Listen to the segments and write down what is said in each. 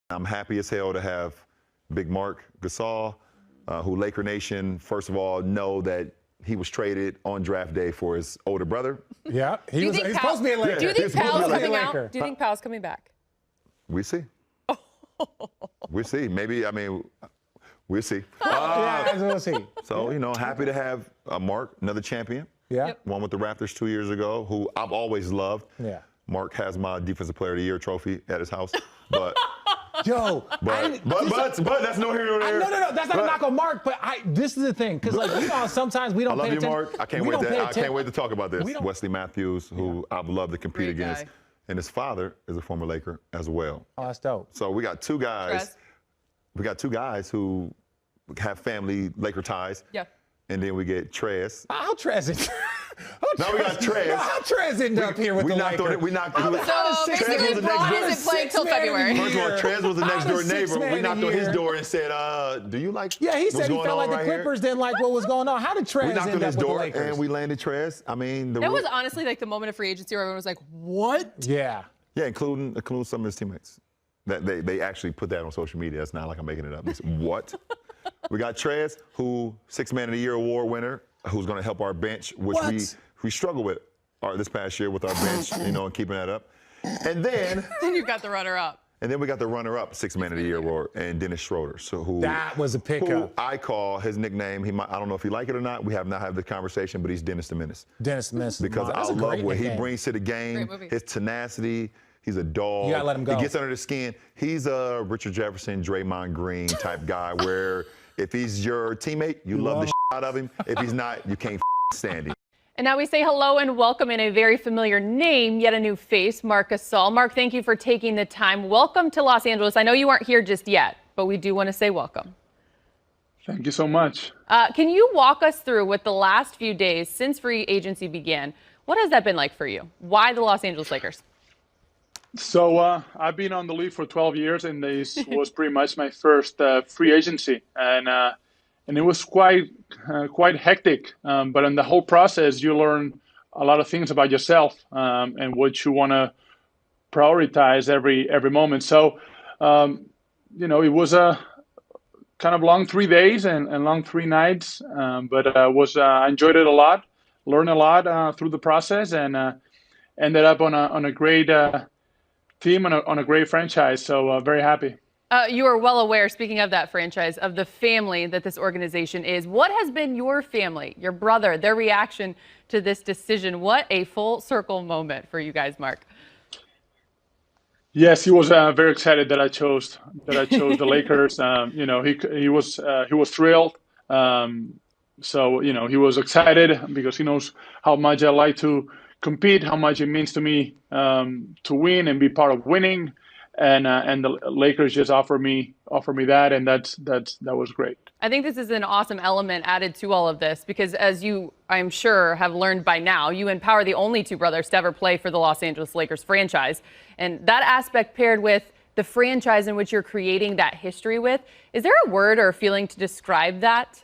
I'm happy as hell to have big Marc Gasol, who Laker Nation, first of all, know that he was traded on draft day for his older brother. Yeah, he's supposed to be a Laker. Do you think Powell's coming out? Laker. Do you think Powell's coming back? We see. We'll see. Maybe, I mean, we'll see. Yeah, we'll see. So, you know, happy to have Marc, another champion. Yeah. Won with the Raptors 2 years ago, who I've always loved. Yeah. Marc has my Defensive Player of the Year trophy at his house. But Yo, but that's no here nor there. No, that's not a knock on Marc, but this is the thing, because like you know, sometimes we don't I love pay you, attention. Marc. I can't wait to talk about this. Wesley Matthews, who I've loved to compete against, and his father is a former Laker as well. Oh, that's dope. So we got two guys. We got two guys who have family Laker ties. Yeah. And then we get Trez. How Trez is? Now we got Trez. How Trez ended up here with the Lakers? So basically, Bron isn't playing till February. First of all, Trez was the next door neighbor. We knocked on his door and said, "Do you like?" Yeah, he said he felt like the right Clippers didn't like what was going on. How did Trez end up with the Lakers? And we landed Trez. I mean, that was honestly like the moment of free agency where everyone was like, "What?" Yeah, including some of his teammates. That they actually put that on social media. It's not like I'm making it up. They said, what? We got Trez, who Sixth Man of the Year award winner, who's going to help our bench, which we struggle with this past year with our bench, you know, and keeping that up. And then you got the runner-up. And then we got the runner-up Sixth Man of the Year award, and Dennis Schroeder. So that was a pickup. Who I call his nickname. I don't know if you like it or not. We have not had the conversation, but he's Dennis the Menace. Dennis the Menace. Because I love what he brings to the game. His tenacity. He's a dog. You gotta let him go. He gets under the skin. He's a Richard Jefferson, Draymond Green type guy where if he's your teammate, you love the shit out of him. If he's not, you can't stand him. And now we say hello and welcome in a very familiar name, yet a new face, Marc Gasol. Marc, thank you for taking the time. Welcome to Los Angeles. I know you aren't here just yet, but we do want to say welcome. Thank you so much. Can you walk us through what the last few days since free agency began, what has that been like for you? Why the Los Angeles Lakers? So I've been on the league for 12 years, and this was pretty much my first free agency, and it was quite hectic. But in the whole process, you learn a lot of things about yourself and what you want to prioritize every moment. So you know, it was a kind of long 3 days and long 3 nights, but I enjoyed it a lot, learned a lot through the process, and ended up on a great team on a great franchise, so very happy. You are well aware, speaking of that franchise, of the family that this organization is. What has been your family, your brother, their reaction to this decision? What a full circle moment for you guys, Marc. Yes, he was very excited that I chose the Lakers. You know, he was thrilled. So you know, he was excited because he knows how much I like to compete, how much it means to me to win and be part of winning, and the Lakers just offer me that, and that was great. I think this is an awesome element added to all of this because, as you, I'm sure, have learned by now, you and Pau are the only two brothers to ever play for the Los Angeles Lakers franchise, and that aspect paired with the franchise in which you're creating that history with, is there a word or a feeling to describe that?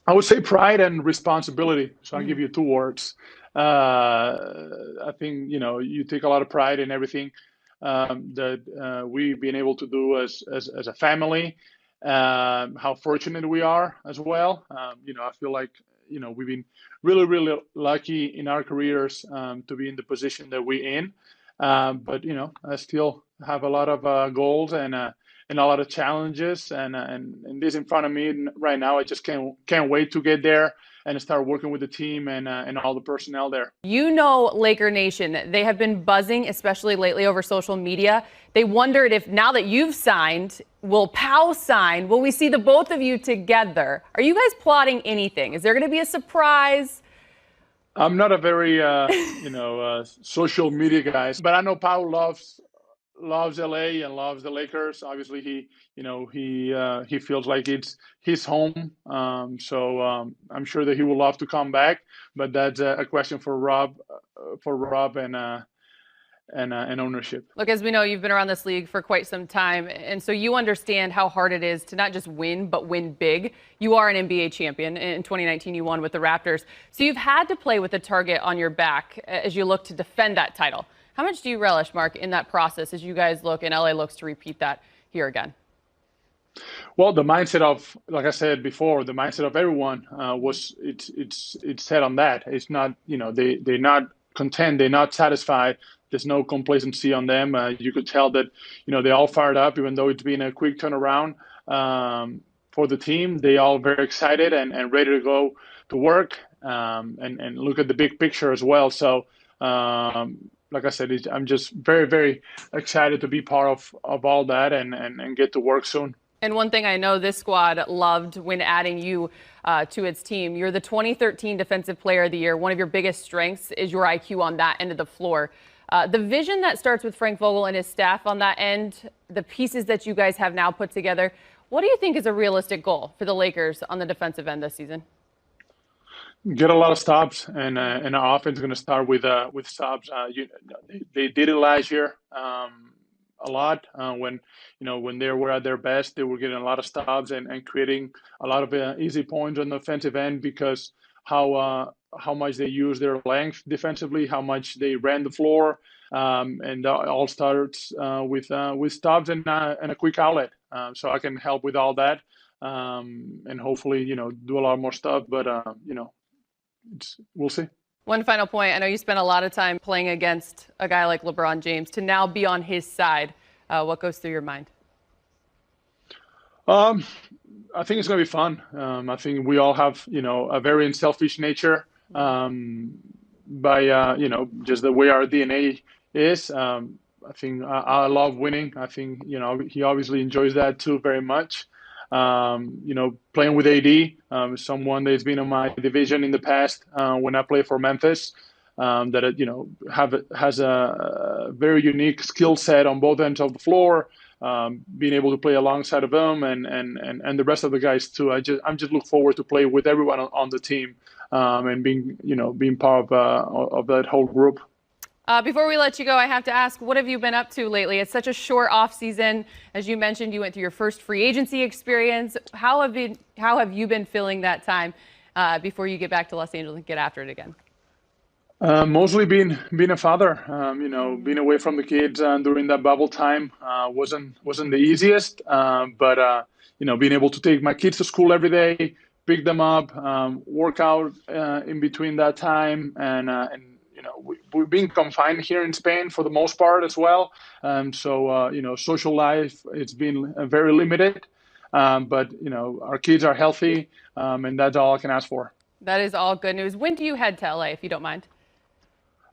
I would say pride and responsibility. So I'll give you 2 words. I think, you know, you take a lot of pride in everything that we've been able to do as a family, how fortunate we are as well. You know, I feel like, you know, we've been really, really lucky in our careers to be in the position that we're in. But, you know, I still have a lot of goals and a lot of challenges, and this in front of me right now. I just can't wait to get there and start working with the team and all the personnel there. You know, Laker Nation, they have been buzzing, especially lately over social media. They wondered if now that you've signed, will Pau sign? Will we see the both of you together? Are you guys plotting anything? Is there going to be a surprise? I'm not a very you know, social media guy, but I know Pau loves LA and loves the Lakers. Obviously, he feels like it's his home. So I'm sure that he would love to come back, but that's a question for Rob and ownership. Look, as we know, you've been around this league for quite some time, and so you understand how hard it is to not just win, but win big. You are an NBA champion. In 2019, you won with the Raptors. So you've had to play with a target on your back as you look to defend that title. How much do you relish, Marc, in that process as you guys look and LA looks to repeat that here again? Well, the mindset of, like I said before, the mindset of everyone it's set on that. It's not, they're not content, they're not satisfied. There's no complacency on them. You could tell that, they're all fired up, even though it's been a quick turnaround for the team. They all very excited and ready to go to work and look at the big picture as well. So, like I said, I'm just very, very excited to be part of all that and get to work soon. And one thing I know this squad loved when adding you to its team, you're the 2013 Defensive Player of the Year. One of your biggest strengths is your IQ on that end of the floor. The vision that starts with Frank Vogel and his staff on that end, the pieces that you guys have now put together, what do you think is a realistic goal for the Lakers on the defensive end this season? Get a lot of stops, and our offense is going to start with stops. They did it last year a lot when they were at their best. They were getting a lot of stops and creating a lot of easy points on the offensive end because how much they use their length defensively, how much they ran the floor, and all starts with stops and a quick outlet. So I can help with all that and hopefully do a lot more stuff. But we'll see. One final point. I know you spent a lot of time playing against a guy like LeBron James. To now be on his side, what goes through your mind? I think it's going to be fun. I think we all have, a very unselfish nature by, just the way our DNA is. I think I love winning. I think, he obviously enjoys that too very much. Playing with AD, someone that's been in my division in the past when I played for Memphis, that has a very unique skill set on both ends of the floor. Being able to play alongside of him and the rest of the guys too. I'm just look forward to play with everyone on the team and being part of that whole group. Before we let you go, I have to ask, what have you been up to lately? It's such a short off season. As you mentioned, you went through your first free agency experience. How have you been filling that time before you get back to Los Angeles and get after it again? Mostly being a father. Being away from the kids during that bubble time wasn't the easiest. But being able to take my kids to school every day, pick them up, work out in between that time, and we've been confined here in Spain for the most part as well. So social life, it's been very limited. But our kids are healthy, and that's all I can ask for. That is all good news. When do you head to LA, if you don't mind?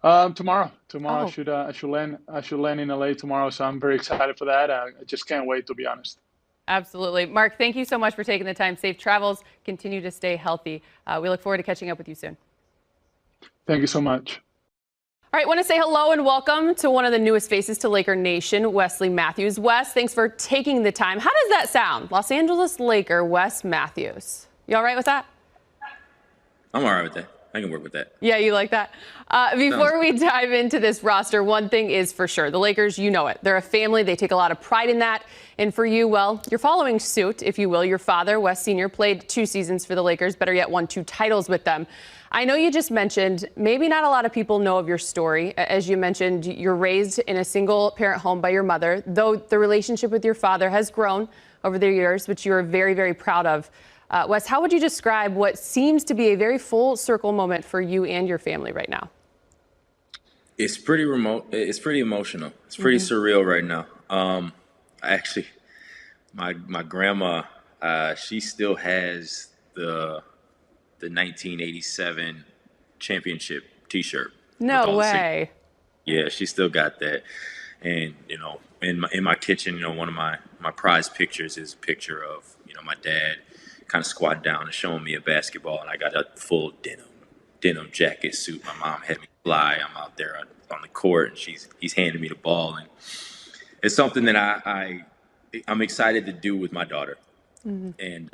Tomorrow. Oh. I should land in LA tomorrow. So I'm very excited for that. I just can't wait, to be honest. Absolutely. Marc, thank you so much for taking the time. Safe travels. Continue to stay healthy. We look forward to catching up with you soon. Thank you so much. All right, want to say hello and welcome to one of the newest faces to Laker Nation, Wesley Matthews. Wes, thanks for taking the time. How does that sound? Los Angeles Laker, Wes Matthews. You all right with that? I'm all right with that. I can work with that. Yeah, you like that? Before we dive into this roster, one thing is for sure. The Lakers, you know it. They're a family. They take a lot of pride in that. And for you, well, you're following suit, if you will. Your father, Wes Sr., played 2 seasons for the Lakers, better yet, won 2 titles with them. I know you just mentioned maybe not a lot of people know of your story. As you mentioned, you're raised in a single-parent home by your mother, though the relationship with your father has grown over the years, which you're very, very proud of. Wes, how would you describe what seems to be a very full circle moment for you and your family right now? It's pretty remote. It's pretty emotional. It's pretty surreal right now. Actually, my grandma, she still has the 1987 championship T-shirt. No way. Yeah, she still got that. And in my kitchen, one of my prized pictures is a picture of my dad kind of squatting down and showing me a basketball, and I got a full denim jacket suit. My mom had me fly. I'm out there on the court, and he's handing me the ball, and it's something that I'm excited to do with my daughter. And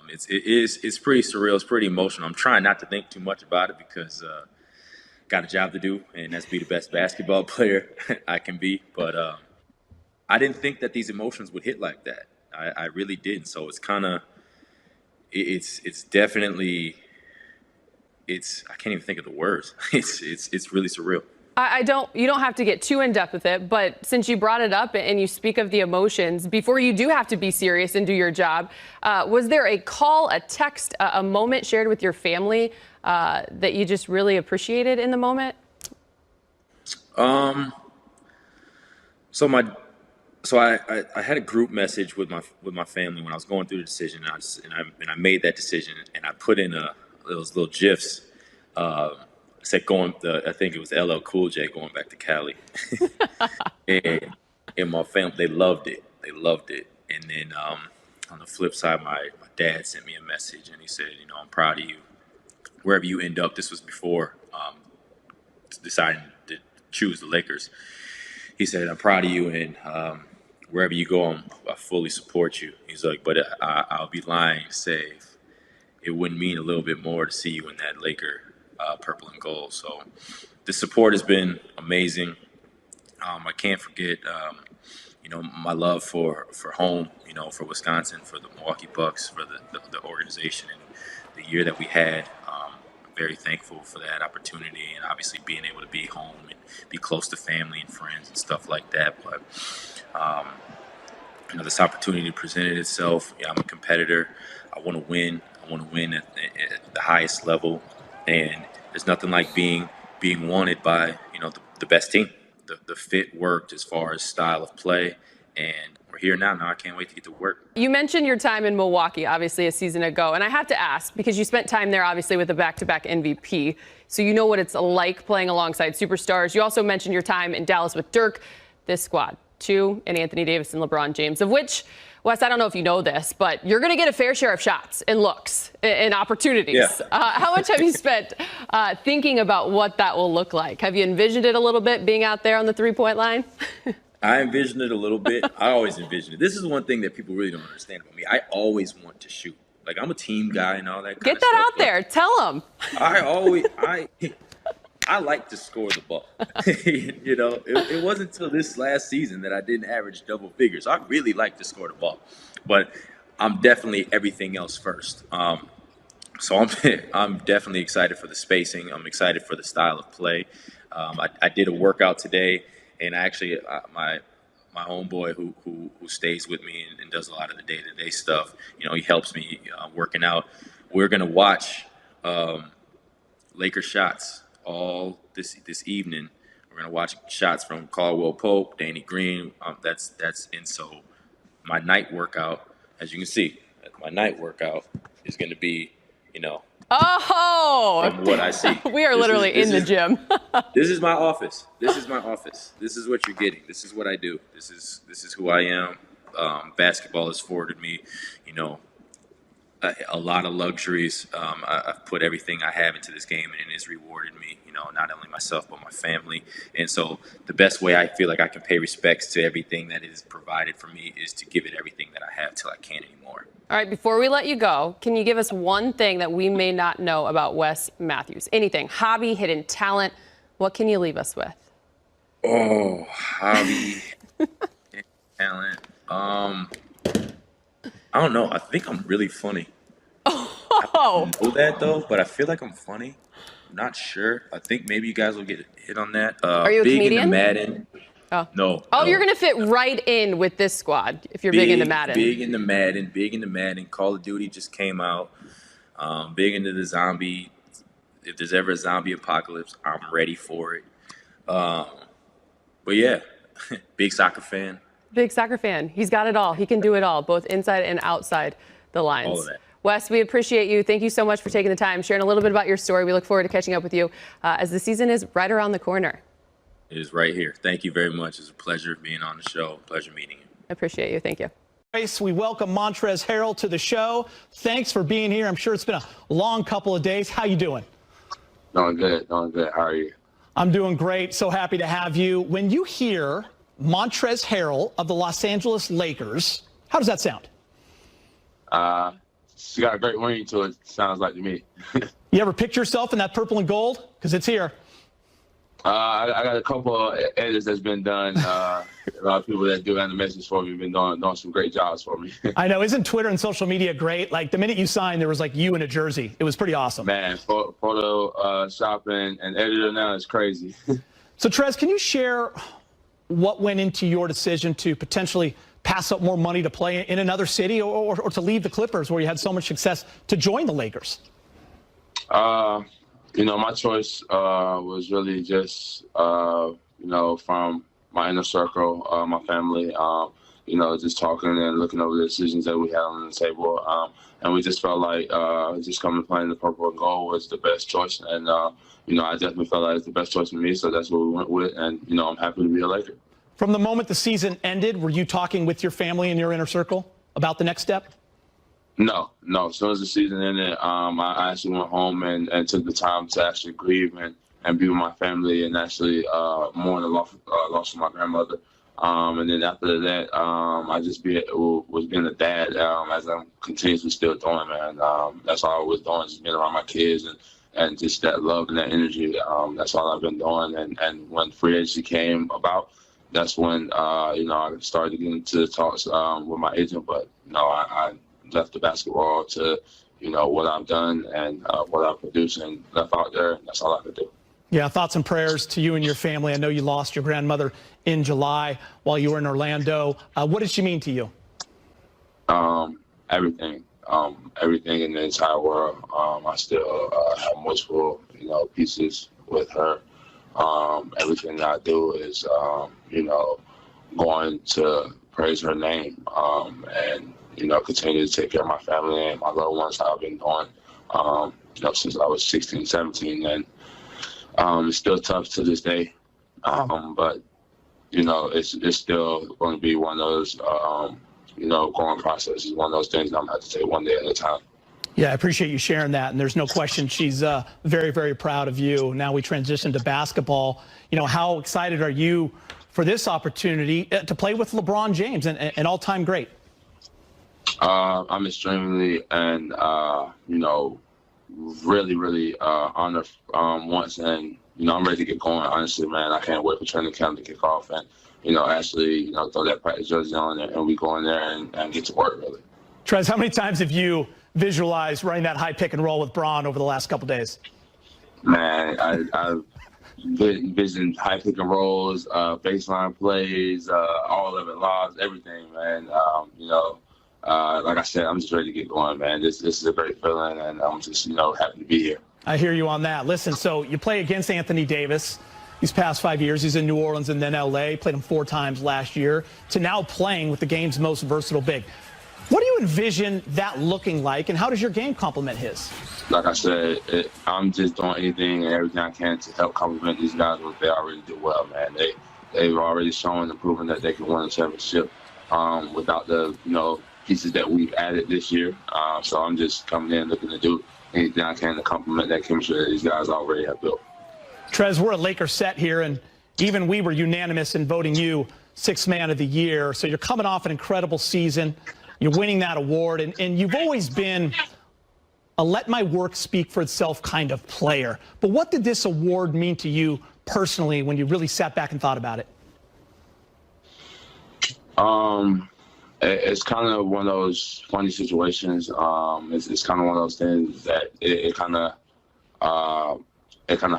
it's pretty surreal. It's pretty emotional. I'm trying not to think too much about it because got a job to do, and that's be the best basketball player I can be. But I didn't think that these emotions would hit like that. I really didn't. So it's kind of, it's definitely, I can't even think of the words. It's really surreal. You don't have to get too in depth with it, but since you brought it up and you speak of the emotions, before you do have to be serious and do your job, was there a call, a text, a moment shared with your family that you just really appreciated in the moment? So I had a group message with my family when I was going through the decision, and I made that decision, and I put in those little gifs. Said I think it was LL Cool J going back to Cali, and my family, they loved it. They loved it. And then on the flip side, my dad sent me a message, and he said, I'm proud of you. Wherever you end up, this was before deciding to choose the Lakers. He said, I'm proud of you, and wherever you go, I fully support you. He's like, but I'll be lying to say it wouldn't mean a little bit more to see you in that Laker purple and gold. So the support has been amazing. I can't forget, my love for home, for Wisconsin, for the Milwaukee Bucks, for the organization and the year that we had. I'm very thankful for that opportunity, and obviously being able to be home and be close to family and friends and stuff like that. But this opportunity presented itself. I'm a competitor. I want to win. I want to win at the highest level. And there's nothing like being wanted by, the best team. The fit worked as far as style of play, and we're here now. Now I can't wait to get to work. You mentioned your time in Milwaukee, obviously a season ago, and I have to ask, because you spent time there, obviously, with a back-to-back MVP, so you know what it's like playing alongside superstars. You also mentioned your time in Dallas with Dirk, this squad, too, and Anthony Davis and LeBron James, of which, Wes, I don't know if you know this, but you're going to get a fair share of shots and looks and opportunities. Yeah. How much have you spent thinking about what that will look like? Have you envisioned it a little bit, being out there on the three-point line? I envisioned it a little bit. I always envisioned it. This is one thing that people really don't understand about me. I always want to shoot. Like, I'm a team guy and all that kind Get of that stuff. out there. Tell them. I like to score the ball. It wasn't until this last season that I didn't average double figures. I really like to score the ball, but I'm definitely everything else first. So I'm definitely excited for the spacing. I'm excited for the style of play. I did a workout today, and actually my homeboy who stays with me and does a lot of the day-to-day stuff, he helps me working out. We're gonna watch Laker shots all this evening. We're gonna watch shots from Caldwell Pope, Danny Green. That's and so my night workout, as you can see, my night workout is gonna be, from what I see. We are literally in the gym. This is my office. This is my office. This is what you're getting. This is what I do. This is who I am. Basketball has afforded me, a lot of luxuries. I've put everything I have into this game, and it has rewarded me, not only myself, but my family. And so the best way I feel like I can pay respects to everything that is provided for me is to give it everything that I have till I can't anymore. All right, before we let you go, can you give us one thing that we may not know about Wes Matthews? Anything, hobby, hidden talent, what can you leave us with? Oh, hobby, hidden talent. I don't know. I think I'm really funny. I don't know that though, but I feel like I'm funny. I'm not sure. I think maybe you guys will get a hit on that. Are you a big comedian? Into Madden. Oh. No. You're going to fit right in with this squad if you're big into Madden. Big into Madden. Call of Duty just came out. Big into the zombie. If there's ever a zombie apocalypse, I'm ready for it. But yeah, big soccer fan. Big soccer fan. He's got it all. He can do it all, both inside and outside the lines. All of that. Wes, we appreciate you. Thank you so much for taking the time, sharing a little bit about your story. We look forward to catching up with you as the season is right around the corner. It is right here. Thank you very much. It's a pleasure being on the show. Pleasure meeting you. I appreciate you. Thank you. We welcome Montrezl Harrell to the show. Thanks for being here. I'm sure it's been a long couple of days. How you doing? Doing good. How are you? I'm doing great. So happy to have you. When you hear Montrezl Harrell of the Los Angeles Lakers, how does that sound? It's got a great ring to it, sounds like to me. You ever picture yourself in that purple and gold? Because it's here. I got a couple of edits that's been done. A lot of people that do animations for me have been doing some great jobs for me. I know. Isn't Twitter and social media great? Like the minute you signed, there was like you in a jersey. It was pretty awesome. Man, photo shopping and editor now is crazy. So, Trez, can you share what went into your decision to potentially pass up more money to play in another city or to leave the Clippers where you had so much success to join the Lakers? My choice was really just, from my inner circle, my family, just talking and looking over the decisions that we had on the table. And we just felt like just coming and playing the purple and gold was the best choice. And, I definitely felt like it's the best choice for me. So that's what we went with. And, I'm happy to be a Laker. From the moment the season ended, were you talking with your family and your inner circle about the next step? No. As soon as the season ended, I actually went home and took the time to actually grieve and be with my family and actually mourn the loss of my grandmother. And then after that, I just was being a dad as I'm continuously still doing, man. That's all I was doing, just being around my kids and just that love and that energy. That's all I've been doing. And when free agency came about, that's when, I started getting into the talks with my agent. But, I left the basketball to, what I've done and what I've produced and left out there. And that's all I could do. Yeah, thoughts and prayers to you and your family. I know you lost your grandmother in July while you were in Orlando. What did she mean to you? Everything. Everything in the entire world. I still have multiple, pieces with her. Everything that I do is, going to praise her name and, continue to take care of my family and my loved ones, how I've been doing, since I was 16, 17. And it's still tough to this day. But, it's still going to be one of those, growing processes, one of those things that I'm going to have to take one day at a time. Yeah, I appreciate you sharing that. And there's no question she's very, very proud of you. Now we transition to basketball. How excited are you for this opportunity to play with LeBron James, an all-time great? I'm extremely and, really, really honored once. And, I'm ready to get going. Honestly, man, I can't wait for training camp to kick off and, actually, throw that practice jersey on and we go in there and get to work, really. Trez, how many times have you visualized running that high pick and roll with Bron over the last couple days? Man, I've envisioned high pick and rolls, baseline plays, all of it, lobs, everything, man. Like I said, I'm just ready to get going, man. This is a great feeling, and I'm just, happy to be here. I hear you on that. Listen, so you play against Anthony Davis these past 5 years. He's in New Orleans and then L.A., played him 4 times last year, to now playing with the game's most versatile big. What do you envision that looking like, and how does your game complement his? Like I said, I'm just doing anything and everything I can to help complement these guys what they already do well, man. They've already shown and proven that they can win a championship without the, pieces that we've added this year. So I'm just coming in looking to do anything I can to complement that chemistry that these guys already have built. Trez, we're a Lakers set here, and even we were unanimous in voting you 6th Man of the Year. So you're coming off an incredible season. You're winning that award, and you've always been a let my work speak for itself kind of player. But what did this award mean to you personally when you really sat back and thought about it? It's kind of one of those funny situations. It's kind of one of those things that it kind of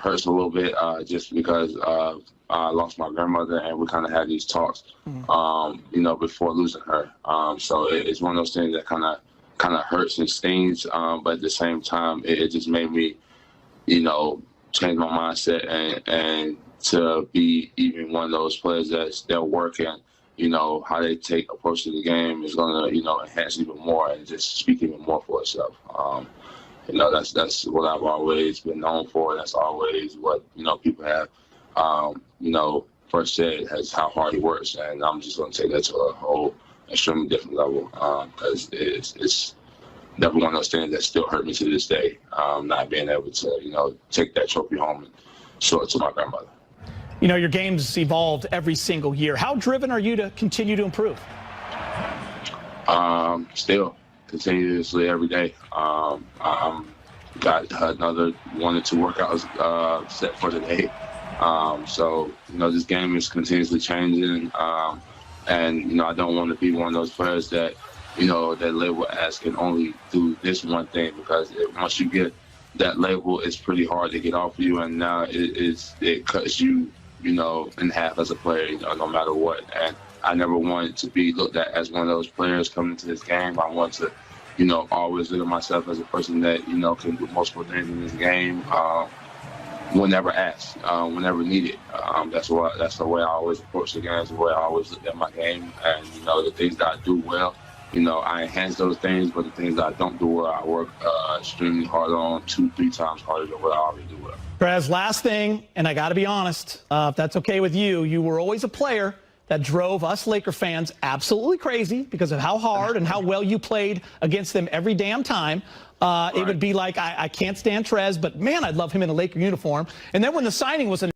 hurts a little bit just because I lost my grandmother and we kind of had these talks, before losing her. So it's one of those things that kind of hurts and stings. But at the same time, it just made me, change my mindset and to be even one of those players that's still working. How they take approach to the game is going to, enhance even more and just speak even more for itself. That's what I've always been known for. That's always what, people have, first said as how hard he works. And I'm just going to take that to a whole extremely different level because it's definitely one of those things that still hurt me to this day, not being able to, take that trophy home and show it to my grandmother. Your game's evolved every single year. How driven are you to continue to improve? Still, continuously every day. I'm got another 1 or 2 workouts set for today. So, this game is continuously changing. And, I don't want to be one of those players that, that label as can only do this one thing because once you get that label, it's pretty hard to get off of you. And now it cuts you and have as a player, no matter what. And I never wanted to be looked at as one of those players coming into this game. I want to, always look at myself as a person that, can do multiple things in this game. Whenever asked, whenever needed. That's the way I always approach the games, the way I always look at my game. And, the things that I do well, I enhance those things, but the things that I don't do well, I work extremely hard on, 2-3 times harder than what I already do well. Trez, last thing, and I got to be honest, if that's okay with you, you were always a player that drove us Laker fans absolutely crazy because of how hard and how well you played against them every damn time. It would be like, I can't stand Trez, but man, I'd love him in a Laker uniform. And then when the signing was announced,